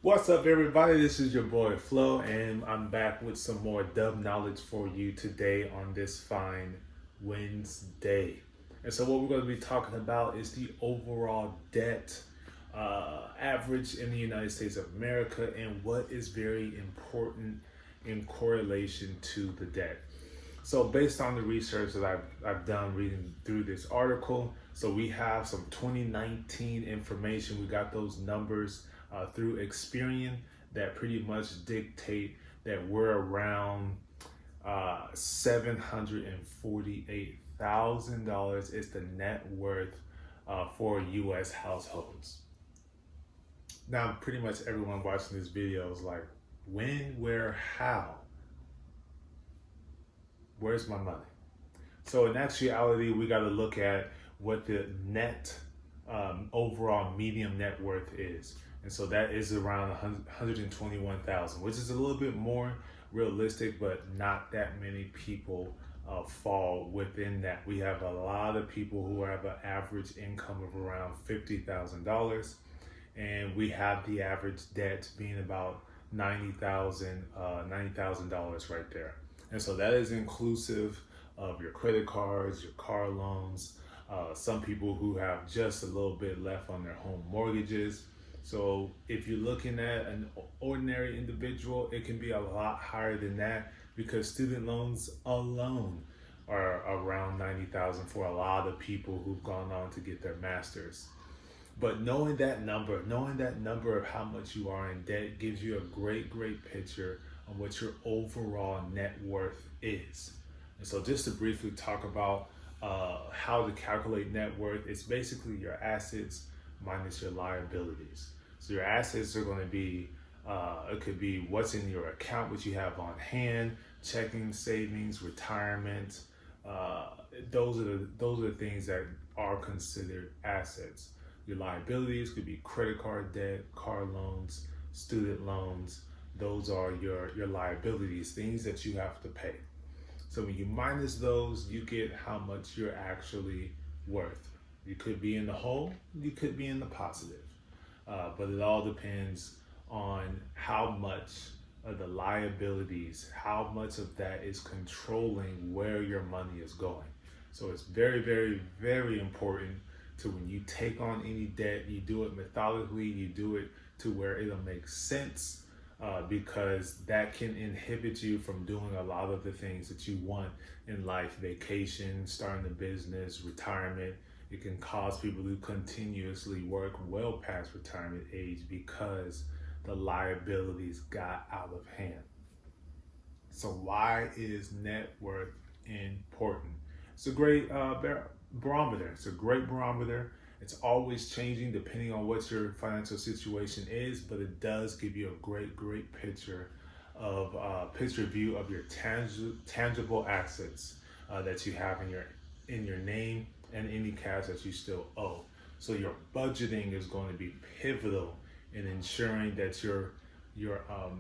What's up, everybody? This is your boy Flo, and I'm back with some more dub knowledge for you today on this fine Wednesday. And so, what we're going to be talking about is the overall debt average in the United States of America and what is very important in correlation to the debt. So, based on the research that I've done reading through this article, so we have some 2019 information. We got those numbers through Experian that pretty much dictate that we're around $748,000 is the net worth for U.S. households. Now, pretty much everyone watching this video is like, when, where, how? Where's my money? So in actuality, we got to look at what the net overall medium net worth is. And so that is around 121,000, which is a little bit more realistic, but not that many people fall within that. We have a lot of people who have an average income of around $50,000, and we have the average debt being about $90,000 right there. And so that is inclusive of your credit cards, your car loans, some people who have just a little bit left on their home mortgages. So if you're looking at an ordinary individual, it can be a lot higher than that because student loans alone are around 90,000 for a lot of people who've gone on to get their masters. But knowing that number of how much you are in debt gives you a great picture on what your overall net worth is. And so just to briefly talk about how to calculate net worth, it's basically your assets minus your liabilities. So your assets are going to be, it could be what's in your account, what you have on hand, checking, savings, retirement. Those are the things that are considered assets. Your liabilities could be credit card debt, car loans, student loans. Those are your liabilities, things that you have to pay. So when you minus those, you get how much you're actually worth. You could be in the hole, you could be in the positive. But it all depends on how much of the liabilities, how much of that is controlling where your money is going. So it's very important to, when you take on any debt, you do it methodically, you do it to where it'll make sense, because that can inhibit you from doing a lot of the things that you want in life: vacation, starting a business, retirement. It can cause people to continuously work well past retirement age because the liabilities got out of hand. So why is net worth important? It's a great barometer. It's a great barometer. It's always changing depending on what your financial situation is, but it does give you a great picture of picture view of your tangible assets that you have in your name and any cash that you still owe. So your budgeting is going to be pivotal in ensuring that you're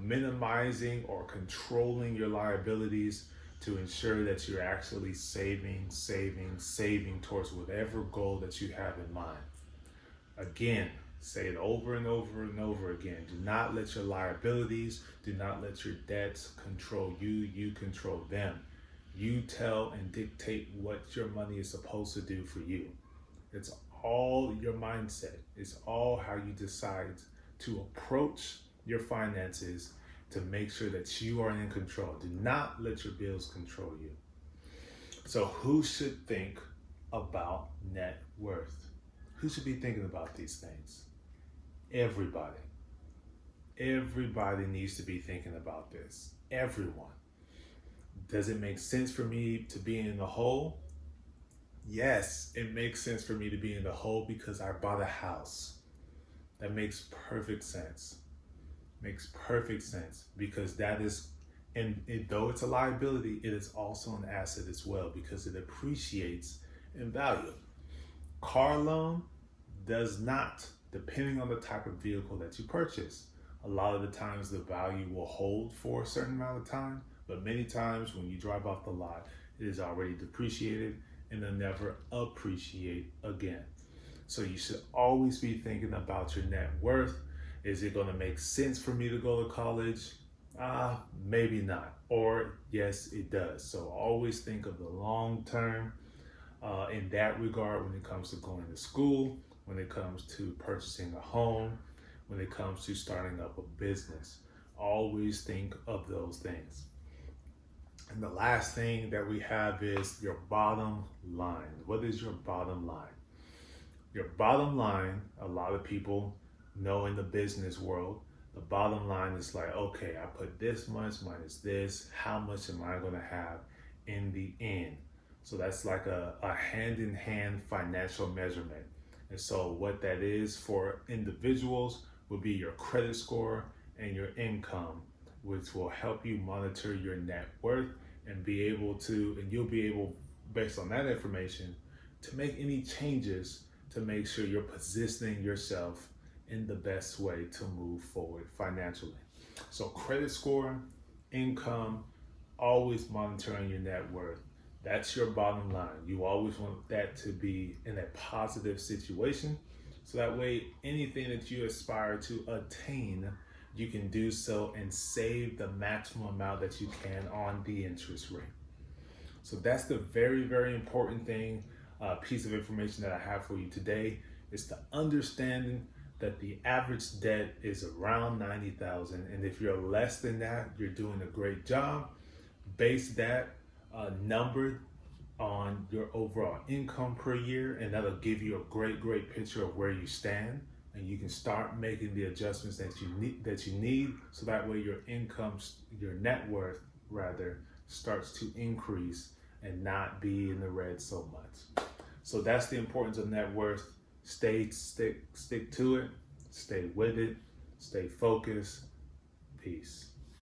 minimizing or controlling your liabilities to ensure that you're actually saving towards whatever goal that you have in mind. Again, say it over and over again. Do not let your liabilities, do not let your debts control you. You control them. You tell and dictate what your money is supposed to do for you. It's all your mindset. It's all how you decide to approach your finances to make sure that you are in control. Do not let your bills control you. So who should think about net worth? Who should be thinking about these things? Everybody. Everybody needs to be thinking about this. Everyone. Does it make sense for me to be in the hole? Yes, it makes sense for me to be in the hole because I bought a house. That makes perfect sense. Makes perfect sense because that is, though it's a liability, it is also an asset as well because it appreciates in value. Car loan does not, depending on the type of vehicle that you purchase. A lot of the times the value will hold for a certain amount of time, but many times when you drive off the lot, it is already depreciated and they'll never appreciate again. So you should always be thinking about your net worth. Is it going to make sense for me to go to college? Maybe not. Or yes, it does. So always think of the long term in that regard when it comes to going to school, when it comes to purchasing a home, when it comes to starting up a business. Always think of those things. And the last thing that we have is your bottom line. What is your bottom line? Your bottom line, a lot of people know in the business world, the bottom line is like, okay, I put this much minus this, how much am I going to have in the end? So that's like a hand-in-hand financial measurement. And so what that is for individuals would be your credit score and your income, which will help you monitor your net worth and you'll be able, based on that information, to make any changes to make sure you're positioning yourself in the best way to move forward financially. So credit score, income, always monitoring your net worth. That's your bottom line. You always want that to be in a positive situation. So that way, anything that you aspire to attain, you can do so and save the maximum amount that you can on the interest rate. So that's the very, very important thing, piece of information that I have for you today, is the understanding that the average debt is around $90,000. And if you're less than that, you're doing a great job. Base that number on your overall income per year, and that'll give you a great picture of where you stand. And you can start making the adjustments that you need, so that way your income, your net worth rather, starts to increase and not be in the red so much. So that's the importance of net worth. Stick to it, stay with it, stay focused. Peace.